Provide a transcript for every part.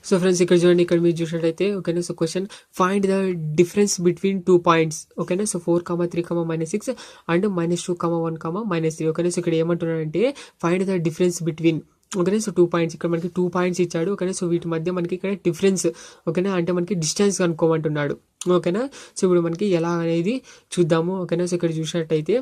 So friends ఇక్కడ చూడండి, ఇక్కడ మీరు చూసినట్టయితే ఓకేనా. So question find the difference between 2 points ఓకేనా. సో 4,3,-6 అండ్ -2,1,-3 ఓకేనా. సో ఇక్కడ ఏమంటున్నాడంటే ఫైండ్ ద డిఫరెన్స్ బిట్వీన్ ఓకేనా. సో 2 పాయింట్స్, ఇక్కడ మనకి 2 పాయింట్స్ ఇచ్చాడు ఓకేనా. సో వీటి మధ్య మనకి ఇక్కడ డిఫరెన్స్ ఓకేనా, అంటే మనకి డిస్టెన్స్ కనుక్కోమంటున్నాడు ఓకేనా. సో ఇప్పుడు మనకి ఎలా అనేది చూద్దాము ఓకేనా. సో ఇక్కడ చూసినట్టయితే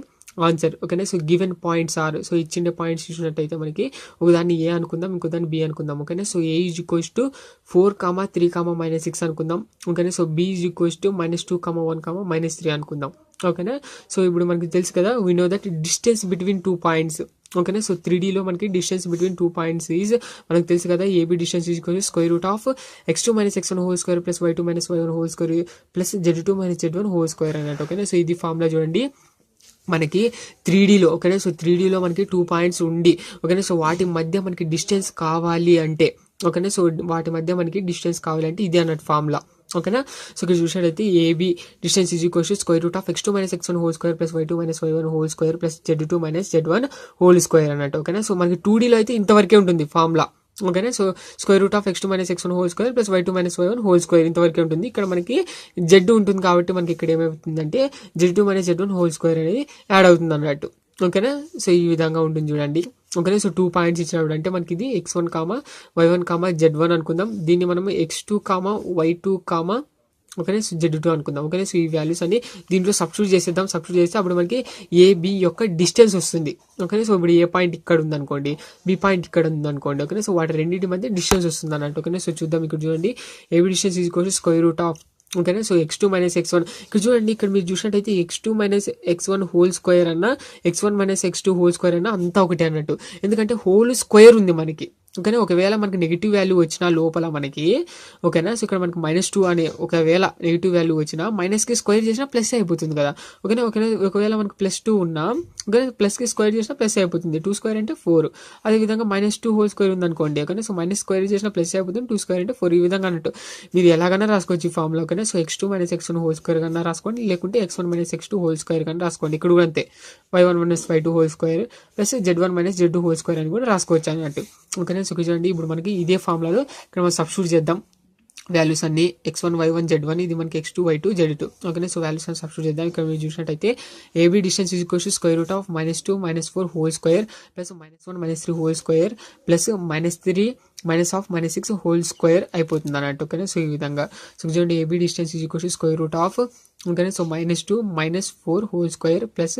ఆన్సర్ ఓకేనా. So given points are, so ఇచ్చిండే పాయింట్స్ చూసినట్టయితే మనకి ఒకదాన్ని ఏ అనుకుందాం, ఇంకోదాన్ని బి అనుకుందాం ఓకేనా. So A is equals to 4,3,-6 అనుకుందాం ఓకేనా. So B is equals to -2,1,-3 అనుకుందాం ఓకేనా. సో ఇప్పుడు మనకి తెలుసు కదా, we know that distance between 2 points ఓకేనా. సో 3Dలో మనకి డిస్టెన్స్ బిట్వీన్ 2 పాయింట్స్ ఈజ్ మనకు తెలుసు కదా, AB distance is equal to square root of x2 - x1 whole square plus y2 - y1 whole square plus z2 - z1 whole square అన్నట్టు ఓకేనా. So ఇది formula చూడండి మనకి 3Dలో ఓకేనా. సో 3Dలో మనకి 2 పాయింట్స్ ఉండి ఓకేనా. సో వాటి మధ్య మనకి డిస్టెన్స్ కావాలి అంటే ఓకేనా. సో వాటి మధ్య మనకి డిస్టెన్స్ కావాలంటే ఇది అన్నట్టు ఫార్ములా ఓకేనా. సో ఇక్కడ చూసినట్టయితే AB distance is equals to square root of x2 - x1 whole square plus y2 - y1 whole square plus z2 - z1 whole square అన్నట్టు ఓకేనా. సో మనకి 2Dలో అయితే ఇంతవరకే ఉంటుంది ఫార్ములా ఓకేనా. So square root of x2 - x1 whole square plus y2 - y1 whole square ఇంతవరకే ఉంటుంది. ఇక్కడ మనకి z ఉంటుంది కాబట్టి మనకి ఇక్కడ ఏమవుతుందంటే z2 - z1 హోల్ స్క్వేర్ అనేది యాడ్ అవుతుంది అన్నట్టు ఓకేనా. సో ఈ విధంగా ఉంటుంది చూడండి ఓకేనా. సో 2 పాయింట్స్ ఇచ్చినప్పుడు అంటే మనకి ఇది x1, y1, z1 అనుకుందాం. దీన్ని మనం x2, y2, ఓకేనా. సో z2 అనుకుందాం ఓకేనా. సో ఈ వాల్యూస్ అన్ని దీంట్లో సబ్స్టిట్యూట్ చేసేద్దాం. సబ్స్టిట్యూట్ చేస్తే అప్పుడు మనకి ఏబి యొక్క డిస్టెన్స్ వస్తుంది ఓకేనా. సో ఇప్పుడు ఏ పాయింట్ ఇక్కడ ఉందనుకోండి, బి పాయింట్ ఇక్కడ ఉందనుకోండి ఓకేనా. సో వాటి రెండింటి మధ్య డిస్టెన్స్ వస్తుంది అన్నట్టు ఓకేనా. సో చూద్దాం, ఇక్కడ చూడండి AB distance is equal to square root of ఓకేనా. సో x2 - x1 ఇక్కడ చూడండి, ఇక్కడ మీరు చూసినట్టయితే x2 - x1 హోల్ స్క్వేర్ అన్న x1 - x2 హోల్ స్క్వేర్ అన్న అంతా ఒకటే అన్నట్టు, ఎందుకంటే హోల్ స్క్వేర్ ఉంది మనకి ఓకేనా. ఒకవేళ మనకి నెగిటివ్ వాల్యూ వచ్చినా లోపల మనకి ఓకేనా. సో ఇక్కడ మనకి -2 అనే ఒకవేళ నెగిటివ్ వాల్యూ వచ్చినా మైనస్కి స్క్వేర్ చేసినా ప్లస్ అయిపోతుంది కదా ఓకేనా. ఒకవేళ మనకి +2 ఉన్నా ఓకేనా, ప్లస్కి స్క్వేర్ చేసినా ప్లస్ అయిపోతుంది. 2 స్క్వేర్ అంటే 4. అదేవిధంగా -2 హోల్ స్క్వేర్ ఉందనుకోండి ఓకేనా. సో మైనస్ స్క్వేర్ చేసినా ప్లస్ అయిపోతుంది. 2 స్క్వేర్ అంటే 4 ఈ విధంగా అన్నట్టు మీరు ఎలాగైనా రాసుకోవచ్చు ఈ ఫార్ములా ఓకేనా. So x2 - x1 whole square కన్నా రాసుకోండి, లేకుంటే x1 - x2 హోల్ స్క్వేర్ కన్నా రాసుకోండి. ఇక్కడ కూడా అంతే y1 - y2 whole square plus z1 - z2 whole square అని కూడా రాసుకోవచ్చు అన్నట్టు ఓకేనా. సో చూడండి ఇప్పుడు మనకి ఇదే ఫార్ములాలో ఇక్కడ మనం సబ్స్టిట్యూట్ చేద్దాం వాల్యూస్ అన్ని x1, y1, z1, ఇది మనకి x2, y2, z2 ఓకేనా. సో వాల్యూస్ అన్ని సబ్స్టిట్యూట్ చేద్దాం. ఇక్కడ మీరు చూసినట్టయితే AB distance is equals to square root of -2 - 4 whole square plus -1 - 3 whole square plus -3 -6 whole square అయిపోతుంది అన్నట్టు ఓకేనా. సో ఈ విధంగా సో చూడండి AB distance is equals to square root of ఓకేనా. So -2 - 4 whole square plus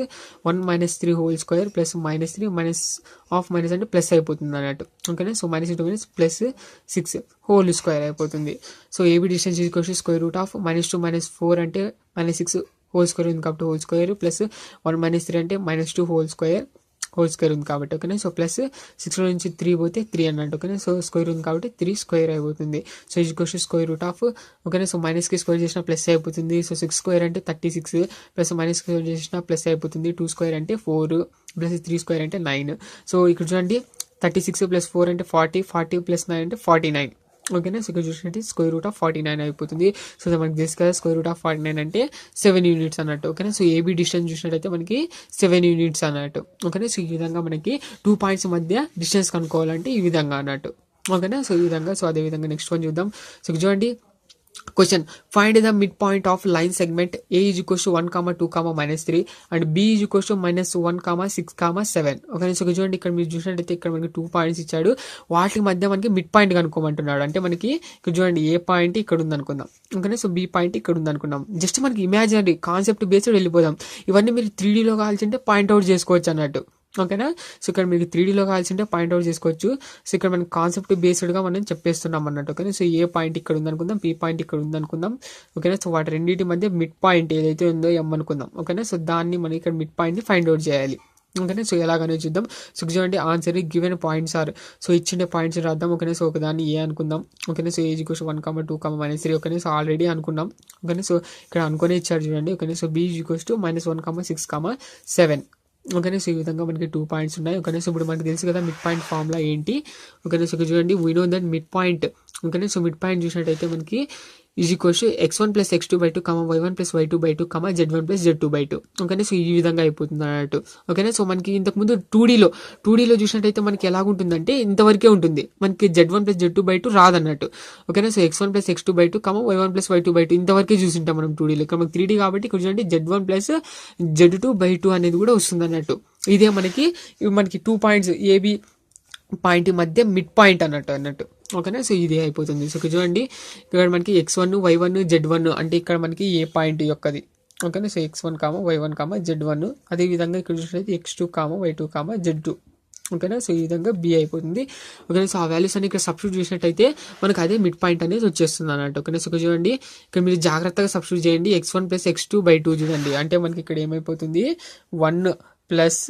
1 - 3 whole square plus -3 minus అంటే plus అయిపోతుంది అన్నట్టు ఓకేనా. సో -2 - 6 హోల్ స్క్వేర్ అయిపోతుంది. So AB distance is equals to square root of -2 - 4 అంటే -6 హోల్ స్క్వేర్ ఉంది కాబట్టి whole square plus 1 - 3 అంటే -2 హోల్ స్క్వేర్ ఉంది కాబట్టి ఓకేనా. సో ప్లస్ 6 నుంచి 3 పోతే 3 అన్నట్టు ఓకేనా. సో స్క్వేర్ ఉంది కాబట్టి 3 స్క్వేర్ అయిపోతుంది. So is equals to square root of ఓకేనా. సో మైనస్కి స్క్వేర్ చేసిన ప్లస్ అయిపోతుంది. సో 6 స్క్వేర్ అంటే 36 ప్లస్ మైనస్ స్క్వేర్ చేసిన ప్లస్ అయిపోతుంది. 2 స్క్వేర్ అంటే 4 ప్లస్ 3 స్క్వేర్ అంటే 9. సో ఇక్కడ చూడండి 36 + 4 అంటే 40 + 9 అంటే 49 ఓకేనా. సో ఇక్కడ చూసినట్టు స్క్వేర్ రూట్ ఆఫ్ 49 అయిపోతుంది. సో మనకి తెలుసు కదా స్క్వేర్ రూట్ ఆఫ్ 49 అంటే 7 యూనిట్స్ అన్నట్టు ఓకేనా. సో ఏబీ డిస్టెన్స్ చూసినట్టయితే మనకి 7 యూనిట్స్ అన్నట్టు ఓకేనా. సో ఈ విధంగా మనకి 2 పాయింట్స్ మధ్య డిస్టెన్స్ కనుక్కోవాలంటే ఈ విధంగా అన్నట్టు ఓకేనా. సో ఈ విధంగా సో అదే విధంగా నెక్స్ట్ వన్ చూద్దాం. సో చూడండి question find the mid point of line segment A is equals to 1, 2, -3 and B is equals to -1, 6, 7 okay. So చూడండి ఇక్కడ మీరు చూసినట్టయితే ఇక్కడ మనకి 2 పాయింట్స్ ఇచ్చాడు, వాటి మధ్య మనకి మిడ్ పాయింట్ కనుక్కోమంటున్నాడు. అంటే మనకి ఇక్కడ చూడండి ఏ పాయింట్ ఇక్కడ ఉంది అనుకుందాం ఓకేనా. సో బి పాయింట్ ఇక్కడ ఉంది అనుకున్నాం. జస్ట్ మనకి ఇమాజినరీ కాన్సెప్ట్ బేస్డ్ వెళ్ళిపోదాం. ఇవన్నీ మీరు 3Dలో కావాల్సింటే పాయింట్అవుట్ చేసుకోవచ్చు అన్నట్టు ఓకేనా. సో ఇక్కడ మీకు 3Dలో కావాల్సింటే పాయింట్అవుట్ చేసుకోవచ్చు. సో ఇక్కడ మనకి కాన్సెప్ట్ బేస్డ్గా మనం చెప్పేస్తున్నాం అన్నట్టు ఓకేనా. సో ఏ పాయింట్ ఇక్కడ ఉందనుకుందాం, బి పాయింట్ ఇక్కడ ఉందనుకుందాం ఓకేనా. సో వాటి రెండింటి మధ్య మిడ్ పాయింట్ ఏదైతే ఉందో ఎం అనుకుందాం ఓకేనా. సో దాన్ని మనం ఇక్కడ మిడ్ పాయింట్ని ఫైండ్ అవుట్ చేయాలి ఓకేనా. సో ఎలాగనే చూద్దాం. సో చూడండి answer given points are, so ఇచ్చిన పాయింట్స్ రాద్దాం ఓకేనా. సో ఒకదాన్ని ఏ అనుకుందాం ఓకేనా. సో ఏజ్ ఈక్వల్స్ 1, 2, -3 ఓకేనా. సో ఆల్రెడీ అనుకున్నాం ఓకేనా. సో ఇక్కడ అనుకునే ఇచ్చారు చూడండి ఓకేనా. సో బి ఈక్వల్స్ టు -1, 6, 7 ఓకేనా. సో ఈ విధంగా మనకి 2 పాయింట్స్ ఉన్నాయి ఓకేనా. సో ఇప్పుడు మనకి తెలుసు కదా మిడ్ పాయింట్ ఫార్ములా ఏంటి ఓకేనా. సో చూడండి we know that mid point ఓకేనా. సో మిడ్ పాయింట్ చూసినట్టయితే మనకి is equals to x1 plus x2/2 y1 plus y2/2 z1 plus z2/2. ఓకేనా, సో ఈ విధంగా అయిపోతుంది అన్నట్టు. ఓకేనా, సో మనకి ఇంతకుముందు 2Dలో చూసినట్టయితే మనకి ఎలాగుంటుందంటే ఇంతవరకే ఉంటుంది, మనకి z1 ప్లస్ z2/2 రాదన్నట్టు. ఓకేనా, so x1 plus x2/2 y1 plus y2/2 ఇంతవరకే చూసింటాం మనం 2Dలో. ఇక్కడ మనకి 3D కాబట్టి ఇక్కడ చూడండి z1 ప్లస్ z2/2 అనేది కూడా వస్తుంది అన్నట్టు. ఇదే మనకి 2 పాయింట్స్ ఏబి పాయింట్ మధ్య మిడ్ పాయింట్ అన్నట్టు. ఓకేనా, సో ఇది అయిపోతుంది. సో ఇక్కడ చూడండి, ఇక్కడ మనకి x1 y1 z1 అంటే ఇక్కడ మనకి ఏ పాయింట్ యొక్కది. ఓకేనా, సో x1 y1 z1. అదేవిధంగా ఇక్కడ చూసినట్లయితే x2 y2 z2. ఓకేనా, సో ఈ విధంగా బి అయిపోతుంది. ఓకేనా, సో ఆ వాల్యూస్ అన్ని ఇక్కడ సబ్స్టిట్యూట్ చేసినట్టయితే మనకు అదే మిడ్ పాయింట్ అనేది వచ్చేస్తుంది అన్నట్టు. ఓకేనా, సో ఇక్కడ చూడండి, ఇక్కడ మీరు జాగ్రత్తగా సబ్స్టిట్యూట్ చేయండి. x1 ప్లస్ x2/2 చూడండి, అంటే మనకి ఇక్కడ ఏమైపోతుంది 1 ప్లస్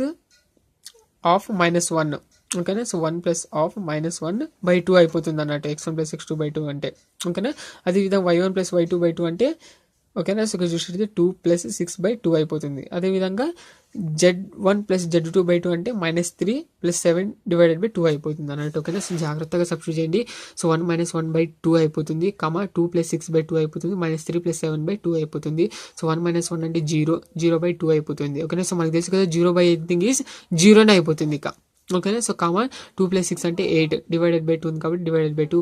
ఆఫ్ -1. ఓకేనా, సో 1 ప్లస్ ఆఫ్ -1/2 అయిపోతుంది అన్నట్టు x1 ప్లస్ x2/2 అంటే. ఓకేనా, అదేవిధంగా y1 ప్లస్ y2/2 అంటే. ఓకేనా, సో ఇక్కడ చూసినట్లయితే 2 ప్లస్ 6/2 అయిపోతుంది. అదేవిధంగా z1 ప్లస్ z2/2 అంటే -3 ప్లస్ 7/2 అయిపోతుంది అన్నట్టు. ఓకేనా, సో జాగ్రత్తగా సబ్స్టిట్యూట్ చేయండి. సో 1 - 1/2 అయిపోతుంది, 2 ప్లస్ 6/2 అయిపోతుంది, -3 ప్లస్ 7/2 అయిపోతుంది. సో 1 - 1 అంటే 0/2 అయిపోతుంది. ఓకేనా, సో మనకు తెలుసు కదా 0/8 ఈజ్ 0 అయిపోతుంది ఇక. ఓకేనా, సో 2 ప్లస్ 6 అంటే 8/2 ఉంది కాబట్టి /2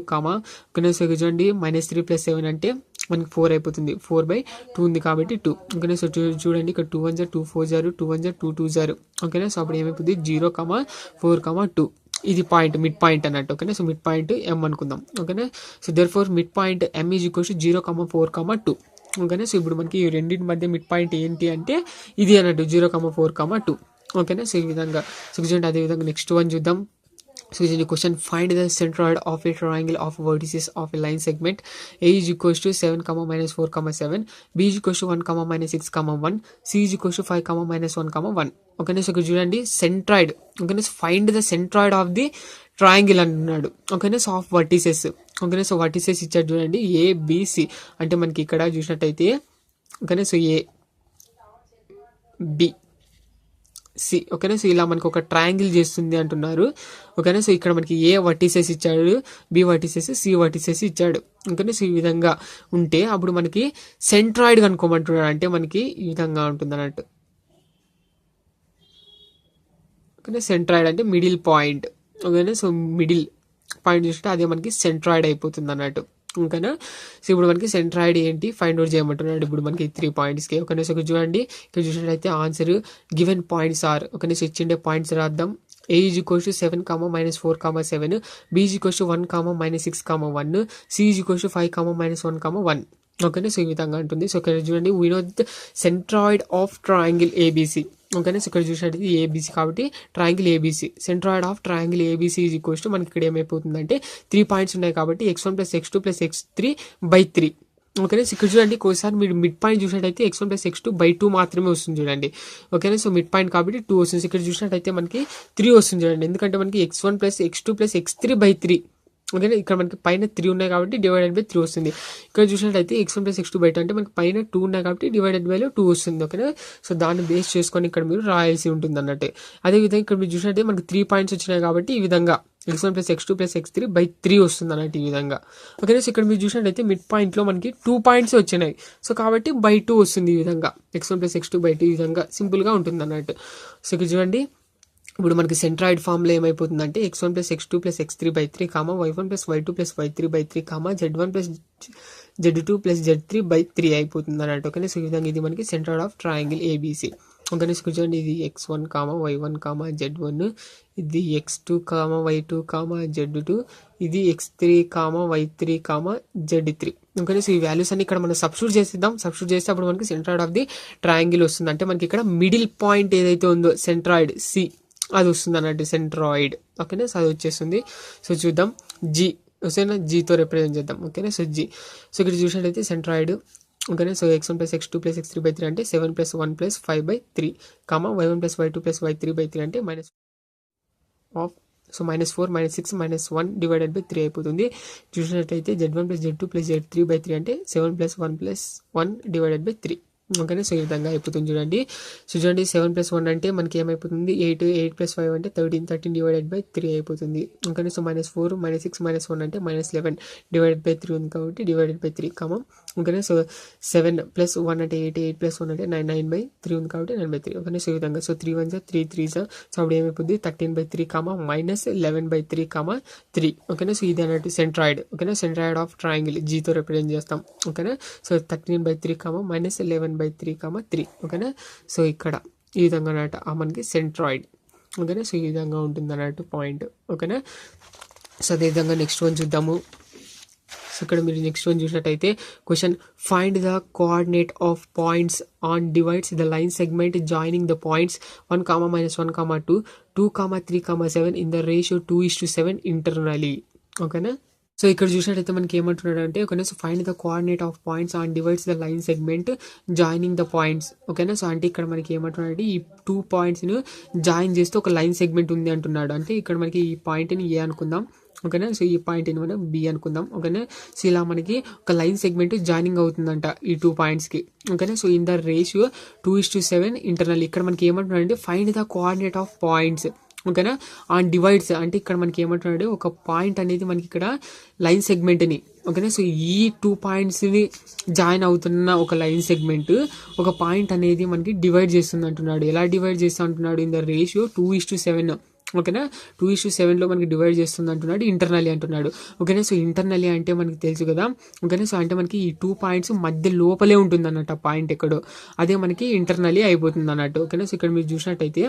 ఓకేనా, సో చూడండి -3 ప్లస్ 7 అంటే మనకి 4 అయిపోతుంది, 4/2 ఉంది కాబట్టి 2. ఓకేనా, సో చూడండి ఇక్కడ 2 1 2 4 0 2 1 2 2 0. ఓకేనా, సో అప్పుడు ఏమైపోతుంది 0, 4, 2. ఇది పాయింట్ మిడ్ పాయింట్ అన్నట్టు. ఓకేనా, సో మిడ్ పాయింట్ M అనుకుందాం. ఓకేనా, so therefore mid point M is equals 0, 4, 2. ఓకేనా, సో ఇప్పుడు మనకి ఈ రెండింటి మధ్య మిడ్ పాయింట్ ఏంటి అంటే ఇది అన్నట్టు 0, 4, 2. ఓకేనా, సో ఈ విధంగా. సో చూడండి అదేవిధంగా నెక్స్ట్ వన్ చూద్దాం. సో ఇది question, find the centroid of a triangle of vertices of A line segment. A is equals to 7, -4, 7. B is equals to 1, -6, 1. C is equals to 5, -1, 1. ఓకేనా, సో ఇక్కడ చూడండి centroid. ఓకేనా, so find the centroid of the triangle అంటున్నాడు. ఓకేనా, so of vertices. ఓకేనా, so vertices ఇచ్చాడు చూడండి ABC అంటే మనకి ఇక్కడ చూసినట్టయితే. ఓకేనా, సో ABC. ఓకేనా, సో ఇలా మనకి ఒక ట్రయాంగిల్ చేస్తుంది అంటున్నారు. ఓకేనా, సో ఇక్కడ మనకి A వర్టిసెస్ ఇచ్చాడు, B వర్టిసెస్, C వర్టిసెస్ ఇచ్చాడు. ఓకేనా, సో ఈ విధంగా ఉంటే అప్పుడు మనకి సెంట్రాయిడ్ కనుక్కోమంటున్నాడు, అంటే మనకి ఈ విధంగా ఉంటుంది అన్నట్టు. ఓకేనా, సెంట్రాయిడ్ అంటే మిడిల్ పాయింట్. ఓకేనా, సో మిడిల్ పాయింట్ చూస్తే అదే మనకి సెంట్రాయిడ్ అయిపోతుంది అన్నట్టు. ఓకేనా, సో ఇప్పుడు మనకి సెంట్రాయిడ్ ఏంటి ఫైండ్ అవుట్ చేయమంటున్నాడు ఇప్పుడు మనకి 3 పాయింట్స్కి. ఓకేనా, సో ఇక్కడ చూడండి, ఇక్కడ చూసినట్లయితే ఆన్సర్ గివెన్ పాయింట్స్ ఆర్. ఓకేనా, సో ఇచ్చిండే పాయింట్స్ రాద్దాం. A is equals to 7, -4, 7. B is equals to 1, -6, 1. C is equals to 5, -1, 1. ఓకేనా, సో ఈ విధంగా ఉంటుంది. సో ఇక్కడ చూడండి, we know the centroid of triangle ABC. ఓకేనా, సో ఇక్కడ చూసినట్టు ABC కాబట్టి triangle ABC, centroid of triangle ABC is equals to మనకి ఇక్కడ ఏమైపోతుందంటే 3 పాయింట్స్ ఉన్నాయి కాబట్టి x1 plus x2 plus x3/3. ఓకేనా, సో ఇక్కడ చూడండి ఒకసారి మీరు మిడ్ పాయింట్ చూసినట్టయితే x1 ప్లస్ x2/2 మాత్రమే వస్తుంది చూడండి. ఓకేనా, సో మిడ్ పాయింట్ కాబట్టి 2 వస్తుంది. ఇక్కడ చూసినట్టయితే మనకి 3 వస్తుంది చూడండి, ఎందుకంటే మనకి x1 plus x2 plus x3/3. ఓకేనా, ఇక్కడ మనకి పైన 3 ఉన్నాయి కాబట్టి /3 వస్తుంది. ఇక్కడ చూసినట్టయితే x1 ప్లస్ x2/2 అంటే మనకి పైన 2 ఉన్నాయి కాబట్టి /2 వస్తుంది. ఓకేనా, సో దాన్ని బేస్ చేసుకొని ఇక్కడ మీరు రాయాల్సి ఉంటుంది అన్నట్టు. అదేవిధంగా ఇక్కడ మీరు చూసినట్టయితే మనకి 3 పాయింట్స్ వచ్చినాయి కాబట్టి ఈ విధంగా x1 plus x2 plus x3/3 వస్తుంది అన్నట్టు ఈ విధంగా. ఓకేనా, సో ఇక్కడ మీరు చూసినట్టయితే మిడ్ పాయింట్లో మనకి 2 పాయింట్స్ వచ్చినాయి, సో కాబట్టి /2 వస్తుంది ఈ విధంగా. x1 ప్లస్ x2/2 ఈ విధంగా సింపుల్గా ఉంటుంది అన్నట్టు. సో ఇక్కడ చూడండి, ఇప్పుడు మనకి సెంట్రాయిడ్ ఫామ్లో ఏమైపోతుందంటే x1 plus x2 plus x3/3, y1 plus y2 plus y3/3, z1 plus z2 plus z3/3 అయిపోతుంది అన్నట్టు. ఓకేనా, సో ఈ విధంగా ఇది మనకి సెంట్రాయిడ్ ఆఫ్ ట్రయాంగిల్ ABC. ఓకేనా, సో చూడండి ఇది x1, y1, z1, ఇది x2, y2, z2, ఇది x3, y3, z3. ఓకేనా, సో ఈ వాల్యూస్ అన్ని ఇక్కడ మనం సబ్స్టిట్యూట్ చేసేద్దాం. సబ్స్టిట్యూట్ చేస్తే అప్పుడు మనకి సెంట్రాయిడ్ ఆఫ్ ది ట్రయాంగిల్ వస్తుంది, అంటే మనకి ఇక్కడ మిడిల్ పాయింట్ ఏదైతే ఉందో సెంట్రాయిడ్ C అది వస్తుంది అన్నట్టు, సెంట్రాయిడ్. ఓకేనా, సో అది వచ్చేస్తుంది. సో చూద్దాం G. ఓకేనా, జీతో రిప్రజెంట్ చేద్దాం. ఓకేనా, సో G. సో ఇక్కడ చూసినట్టయితే సెంట్రాయిడ్. ఓకేనా, so x1 plus x2 plus x3/3 అంటే 7 + 1 + 5/3, y1 plus y2 plus y3/3 అంటే -4, -6, -1/3 అయిపోతుంది. చూసినట్టయితే z1 plus z2 plus z3/3 అంటే 7 + 1 + 1/3. ఓకేనా. సో ఈ విధంగా అయిపోతుంది చూడండి. సో చూడండి 7 + 1 అంటే మనకి ఏమైపోతుంది 8, 8 + 5 అంటే 13, 13 డివైడెడ్ బై 3 అయిపోతుంది. ఓకేనా. సో -4, -6, -1 అంటే -11 డివైడెడ్ బై 3 ఉంది కాబట్టి డివైడెడ్ బై 3 కామా. ఓకేనా. సో 7 + 1 అంటే 8, 8 + 1 అంటే 9, 9/3 ఉంది కాబట్టి 9/3. ఓకేనా. సో ఈ విధంగా సో 3 1 3 3 సో అప్పుడు ఏమైపోతుంది 13/3 కామా -11/3 కామా 3. ఓకేనా. సో ఇది అన్నట్టు సెంట్రాయిడ్. ఓకేనా. సెంట్రాయిడ్ ఆఫ్ ట్రయాంగిల్ జీతో రిప్రజెంట్ చేస్తాం. ఓకేనా. So 13/3 comma -11/3 comma 3. ఓకేనా. సో ఇక్కడ ఈ విధంగా అన్నట్టు మనకి సెంట్రాయిడ్. ఓకేనా. సో ఈ విధంగా ఉంటుంది అన్నట్టు పాయింట్. ఓకేనా. సో అదేవిధంగా నెక్స్ట్ వన్ చూద్దాము. సో ఇక్కడ మీరు నెక్స్ట్ వన్ చూసినట్టయితే question find the coordinate of points on divides the line segment joining the points 1, -1, 2, 2, 3, 7 in the ratio 2:7 internally. ఓకేనా. సో ఇక్కడ చూసినట్టయితే మనకి ఏమంటున్నాడు అంటే ఓకేనా. So find the coordinate of points on divides the line segment joining the points. ఓకేనా. So అంటే ఇక్కడ మనకి ఏమంటున్నాడు అంటే ఈ 2 పాయింట్స్ను జాయిన్ చేస్తే ఒక లైన్ సెగ్మెంట్ ఉంది అంటున్నాడు. అంటే ఇక్కడ మనకి ఈ పాయింట్ని ఏ అనుకుందాం. ఓకేనా. సో ఈ పాయింట్ని మనం బి అనుకుందాం. ఓకేనా. సో ఇలా మనకి ఒక లైన్ సెగ్మెంట్ జాయినింగ్ అవుతుందంట ఈ 2 పాయింట్స్కి. ఓకేనా. So in the ratio 2:7 internal. ఇక్కడ మనకి ఏమంటున్నాడు అంటే find the coordinate of points. ఓకేనా. ఆన్ డివైడ్స్ అంటే ఇక్కడ మనకి ఏమంటున్నాడు ఒక పాయింట్ అనేది మనకి ఇక్కడ లైన్ సెగ్మెంట్ని. ఓకేనా. సో ఈ 2 పాయింట్స్ని జాయిన్ అవుతున్న ఒక లైన్ సెగ్మెంట్ ఒక పాయింట్ అనేది మనకి డివైడ్ చేస్తుంది అంటున్నాడు. ఎలా డివైడ్ చేస్తా అంటున్నాడు ఇన్ ద రేషియో 2:7. ఓకేనా. 2:7లో మనకి డివైడ్ చేస్తుంది అంటున్నాడు. ఇంటర్నల్లీ అంటున్నాడు. ఓకేనా. సో ఇంటర్నల్లీ అంటే మనకి తెలుసు కదా. ఓకేనా. సో అంటే మనకి ఈ 2 పాయింట్స్ మధ్య లోపలే ఉంటుంది అన్నట్టు ఆ పాయింట్ ఎక్కడో అదే మనకి ఇంటర్నల్లీ అయిపోతుంది అన్నట్టు. ఓకేనా. సో ఇక్కడ మీరు చూసినట్టయితే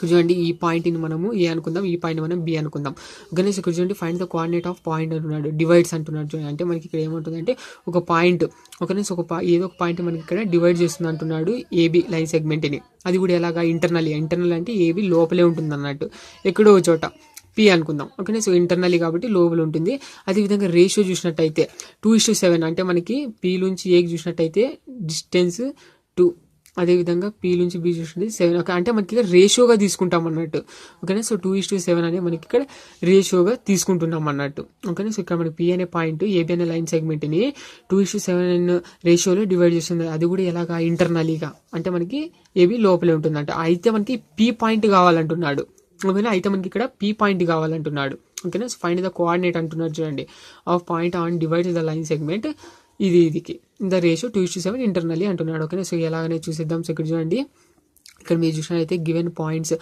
చూడండి ఈ పాయింట్ని మనము ఏ అనుకుందాం, ఈ పాయింట్ మనం బి అనుకుందాం. ఓకేనా. సో ఇక్కడ చూడండి find the coordinate of point అంటున్నాడు. డివైడ్స్ అంటున్నాడు చూడండి. అంటే మనకి ఇక్కడ ఏమంటుంది అంటే ఒక పాయింట్. ఓకేనా. సో ఏదో ఒక పాయింట్ మనకి ఇక్కడ డివైడ్ చేస్తుంది అంటున్నాడు ఏబి లైన్ సెగ్మెంట్ని. అది కూడా ఎలాగా ఇంటర్నల్ అంటే ఏబి లోపలే ఉంటుంది అన్నట్టు ఎక్కడో చోట పి అనుకుందాం. ఓకేనా. సో ఇంటర్నల్లీ కాబట్టి లోపల ఉంటుంది. అదేవిధంగా రేషియో చూసినట్టయితే 2:7 అంటే మనకి పి నుంచి ఏకి చూసినట్టయితే డిస్టెన్స్ 2. అదేవిధంగా పి నుంచి బి చూసినట్టు 7. ఓకే. అంటే మనకి ఇక్కడ రేషియోగా తీసుకుంటాం అన్నట్టు. ఓకేనా. సో 2:7 అనేది మనకి ఇక్కడ రేషియోగా తీసుకుంటున్నాం అన్నట్టు. ఓకేనా. సో ఇక్కడ మనకి పి అనే పాయింట్ ఏబి అనే లైన్ సెగ్మెంట్ని 2:7 రేషియోలో డివైడ్ చేస్తుంది. అది కూడా ఎలాగా ఇంటర్నలీగా అంటే మనకి ఏబి లోపలే ఉంటుందంట. అయితే మనకి పి పాయింట్ కావాలంటున్నాడు. ఓకేనా. అయితే మనకి ఇక్కడ పి పాయింట్ కావాలంటున్నాడు. ఓకేనా. సో ఫైండ్ ద కోఆర్డినేట్ అంటున్నాడు చూడండి of point on divide the line segment ఇదికి ద రేషియో 2:7 ఇంటర్నల్లీ అంటున్నాడు. ఓకేనా. సో ఎలాగనే చూసేద్దాం. సో ఇక్కడ చూడండి ఇక్కడ మీరు చూసినట్లయితే గివెన్ పాయింట్స్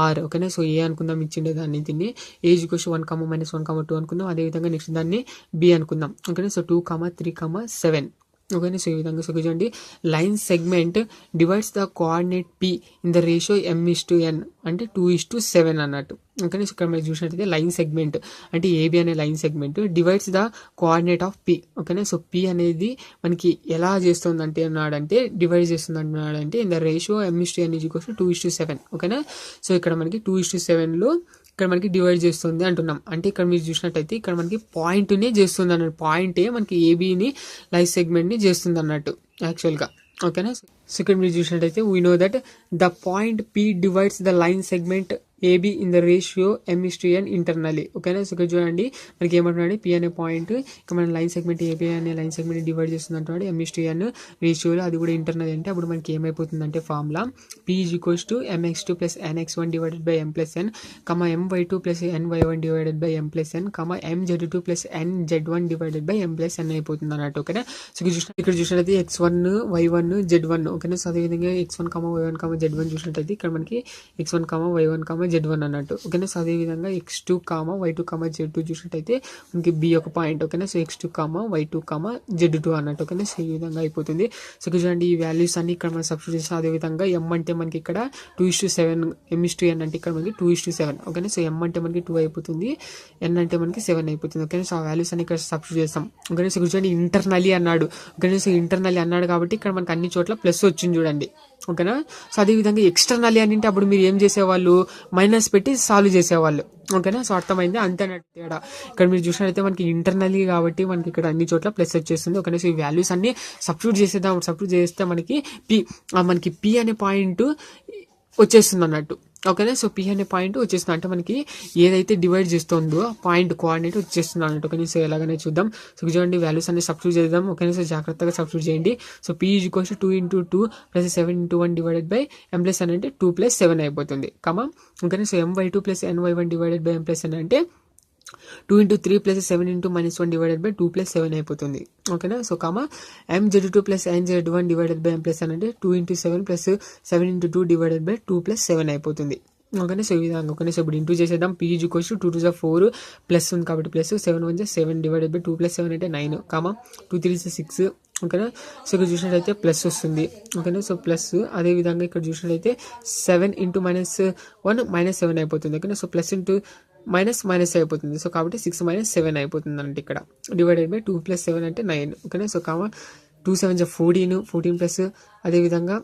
ఆర్. ఓకేనా. సో ఏ అనుకుందాం ఇచ్చిండే దాన్ని దీన్ని ఏజ్ ఈక్వల్స్ 1, -1, 2 అనుకుందాం. అదేవిధంగా నెక్స్ట్ దాన్ని బి అనుకుందాం. ఓకేనా. సో 2, 3, 7. ఓకేనా. సో ఈ విధంగా సో చూడండి line segment divides the coordinate P in the ratio m:n అంటే 2:7 అన్నట్టు. ఓకేనా. సో ఇక్కడ మీరు చూసినట్టయితే లైన్ సెగ్మెంట్ అంటే ఏబి అనే line segment divides the coordinate of P. ఓకేనా. సో పి అనేది మనకి ఎలా చేస్తుంది అంటే అన్నాడంటే డివైడ్ చేస్తుంది అంటున్నాడంటే ఇన్ ద రేషియో m:n = 2:7. ఓకేనా. సో ఇక్కడ మనకి 2:7లో ఇక్కడ మనకి డివైడ్ చేస్తుంది అంటున్నాం. అంటే ఇక్కడ మీరు చూసినట్టయితే ఇక్కడ మనకి పాయింట్నే చేస్తుంది అన్నట్టు. పాయింటే మనకి ఏబిని లైన్ సెగ్మెంట్ని చేస్తుంది అన్నట్టు యాక్చువల్గా. ఓకేనా. సో ఇక్కడ మీరు చూసినట్టయితే we know that the point P divides the line segment AB in the ratio m:n internally. ఓకేనా. సో ఇక్కడ చూడండి మనకి ఏమంటున్నాడు పి అనే పాయింట్ ఇక్కడ మన లైన్ సెగ్మెంట్ ఏబి అనే లైన్ సెగ్మెంట్ డివైడ్ చేస్తుంది అంటున్నాడు m:n రేషియోలో. అది కూడా ఇంటర్నల్ అంటే అప్పుడు మనకి ఏమైపోతుంది అంటే formula p = mx2 + nx1 / m+n, my2 + ny1 / m+n, mz2 + nz1 / m+n అయిపోతుంది అన్నట్టు. ఓకేనా. సో ఇక్కడ చూసినట్లయితే x1 y1 z1. ఓకేనా. సో అదేవిధంగా x1, y1, z1 చూసినట్టయితే ఇక్కడ మనకి x1, y1, z1 అన్నట్టు. ఓకేనా. సో అదేవిధంగా x2, y2, z2 చూసినట్టయితే మనకి బి ఒక పాయింట్. ఓకేనా. సో x2, y2, z2 అన్నట్టు. ఓకేనా. సో ఈ విధంగా అయిపోతుంది. సో చూడండి ఈ వాల్యూస్ అన్ని ఇక్కడ మనం సబ్స్టిట్యూట్ చేస్తాం. అదేవిధంగా m అంటే మనకి ఇక్కడ 2:7 m:n అంటే ఇక్కడ మనకి 2:7. ఓకేనా. సో m అంటే మనకి 2 అయిపోతుంది, n అంటే మనకి 7 అయిపోతుంది. ఓకేనా. సో ఆ వాల్యూస్ అన్ని ఇక్కడ సబ్స్టిట్యూట్ చేస్తాం. ఓకేనా. సో చూడండి ఇంటర్నల్లీ అన్నాడు. ఓకేనా. సో ఇంటర్నల్లీ అన్నాడు కాబట్టి ఇక్కడ మనకి అన్ని చోట్ల ప్లస్ వచ్చింది చూడండి. ఓకేనా. సో అదేవిధంగా ఎక్స్టర్నల్లీ అని అంటే అప్పుడు మీరు ఏం చేసేవాళ్ళు మైనస్ పెట్టి సాల్వ్ చేసేవాళ్ళు. ఓకేనా. సో అర్థమైంది అంతే తేడా. ఇక్కడ మీరు చూసినట్లయితే మనకి ఇంటర్నల్లీ కాబట్టి మనకి ఇక్కడ అన్ని చోట్ల ప్లస్ వచ్చేస్తుంది. ఓకేనా. సో ఈ వాల్యూస్ అన్ని సబ్స్టిట్యూట్ చేసేద్దాం. సబ్స్టిట్యూట్ చేస్తే మనకి పి అనే పాయింట్ వచ్చేస్తుంది అన్నట్టు. ఓకేనా. సో పి అనే పాయింట్ వచ్చేస్తుంది, అంటే మనకి ఏదైతే డివైడ్ చేస్తుందో ఆ పాయింట్ కోఆర్డినేట్ వచ్చేస్తుంది అన్నట్టు. ఓకే, సో ఎలాగనే చూద్దాం. సో చూడండి వాల్యూస్ అన్ని సబ్స్టిట్యూట్ చేద్దాం. ఓకేనా, సో జాగ్రత్తగా సబ్స్టిట్యూట్ చేయండి. So P is equals 2 × 2 + 7 × 1 divided by m + n అంటే 2 + 7 అయిపోతుంది. కమా ఓకేనా. So my2 + ny1 divided by m + n అంటే 2 × 3 + 7 × -1 డివైడెడ్ బై 2 + 7 అయిపోతుంది. ఓకేనా. So comma mz2 + nz1 divided by m + n అంటే 2 × 7 + 7 × 2 డివైడెడ్ బై 2 + 7 అయిపోతుంది. ఓకేనా. సో ఈ విధంగా. ఓకేనా. సో ఇప్పుడు ఇంటూ చేసేద్దాం. పి ఈజ్ ఈక్వల్స్ 2 × 4 ప్లస్ ఉంది కాబట్టి ప్లస్ 7 × 1 = 7 డివైడెడ్ బై 2 + 7 అంటే 9 కామా 2 × 3 = 6. ఓకేనా. సో ఇక్కడ చూసినట్లయితే ప్లస్ వస్తుంది. ఓకేనా. సో ప్లస్ అదే విధంగా ఇక్కడ చూసినట్లయితే 7 × -1 -7 అయిపోతుంది. ఓకేనా. సో ప్లస్ ఇంటూ మైనస్ అయిపోతుంది. సో కాబట్టి 6 - 7 అయిపోతుంది అంటే ఇక్కడ డివైడెడ్ బై 2 + 7 అంటే 9. ఓకేనా. సో కామా 2 × 7 = 14 ప్లస్ అదేవిధంగా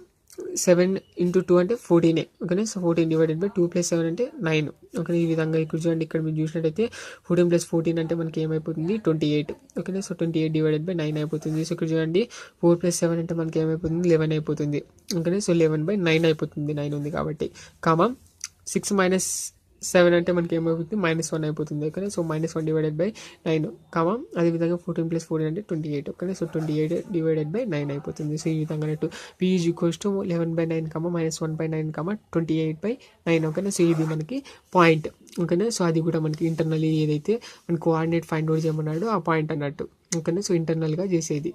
7 × 2 అంటే 14. ఓకేనా. సో 14 డివైడెడ్ బై 2 + 7 అంటే 9. ఓకే, ఈ విధంగా ఇక్కడ చూడండి. ఇక్కడ మీరు చూసినట్టయితే 14 + 14 అంటే మనకి ఏమైపోతుంది 28. ఓకేనా. సో 28 డివైడెడ్ బై 9 అయిపోతుంది. సో ఇక్కడ చూడండి 4 + 7 అంటే మనకి ఏమైపోతుంది 11 అయిపోతుంది. ఓకేనా. సో 11/9 అయిపోతుంది, 9 ఉంది కాబట్టి. కామా 6 - 7 అంటే మనకి ఏమైపోతుంది -1 అయిపోతుంది. ఓకేనా. సో -1 డివైడెడ్ బై 9 కామా అదేవిధంగా 14 + 14 అంటే 28. ఓకేనా. సో 28 డివైడెడ్ బై 9 అయిపోతుంది. సో ఈ విధంగా అన్నట్టు పి ఈజ్ ఈక్వల్స్ టు 11/9 -1/9 28/9. ఓకేనా. సో ఇది మనకి పాయింట్. ఓకేనా. సో అది కూడా మనకి ఇంటర్నల్లీ ఏదైతే మన కోఆర్డినేట్ ఫైండ్ అవుట్ చేయమన్నాడో ఆ పాయింట్ అన్నట్టు. ఓకేనా. సో ఇంటర్నల్గా చేసేది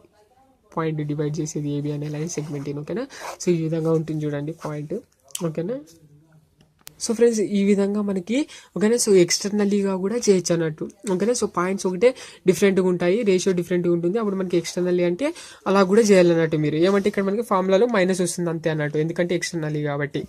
పాయింట్ డివైడ్ చేసేది ఏబి అనే లైన్ సెగ్మెంట్. ఓకేనా. సో ఈ విధంగా ఉంటుంది చూడండి పాయింట్. ఓకేనా. సో ఫ్రెండ్స్ ఈ విధంగా మనకి ఓకేనా. సో ఎక్స్టర్నల్లీగా కూడా చేయొచ్చు అన్నట్టు. ఓకేనా. సో పాయింట్స్ ఒకటే డిఫరెంట్గా ఉంటాయి, రేషియో డిఫరెంట్గా ఉంటుంది. అప్పుడు మనకి ఎక్స్టర్నల్లీ అంటే అలా కూడా చేయాలన్నట్టు. మీరు ఏమంటే ఇక్కడ మనకి ఫార్ములాలో మైనస్ వస్తుంది అంతే అన్నట్టు, ఎందుకంటే ఎక్స్టర్నల్లీ కాబట్టి.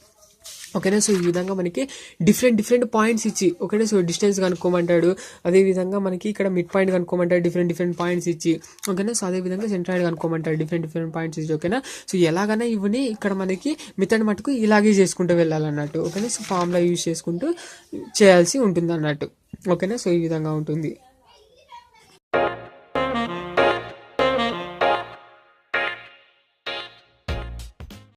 ఓకేనా. సో ఈ విధంగా మనకి డిఫరెంట్ పాయింట్స్ ఇచ్చి ఓకేనా. సో డిస్టెన్స్ కనుక్కోమంటాడు, అదేవిధంగా మనకి ఇక్కడ మిడ్ పాయింట్ కనుక్కోమంటాడు, డిఫరెంట్ పాయింట్స్ ఇచ్చి. ఓకేనా. సో అదేవిధంగా సెంట్రాయిడ్ కనుక్కోమంటాడు, డిఫరెంట్ పాయింట్స్ ఇచ్చి. ఓకేనా. సో ఎలాగైనా ఇవన్నీ ఇక్కడ మనకి మెథడ్ మటుకు ఇలాగే చేసుకుంటూ వెళ్ళాలన్నట్టు. ఓకేనా. సో ఫార్ములా యూజ్ చేసుకుంటూ చేయాల్సి ఉంటుంది అన్నట్టు. ఓకేనా. సో ఈ విధంగా ఉంటుంది.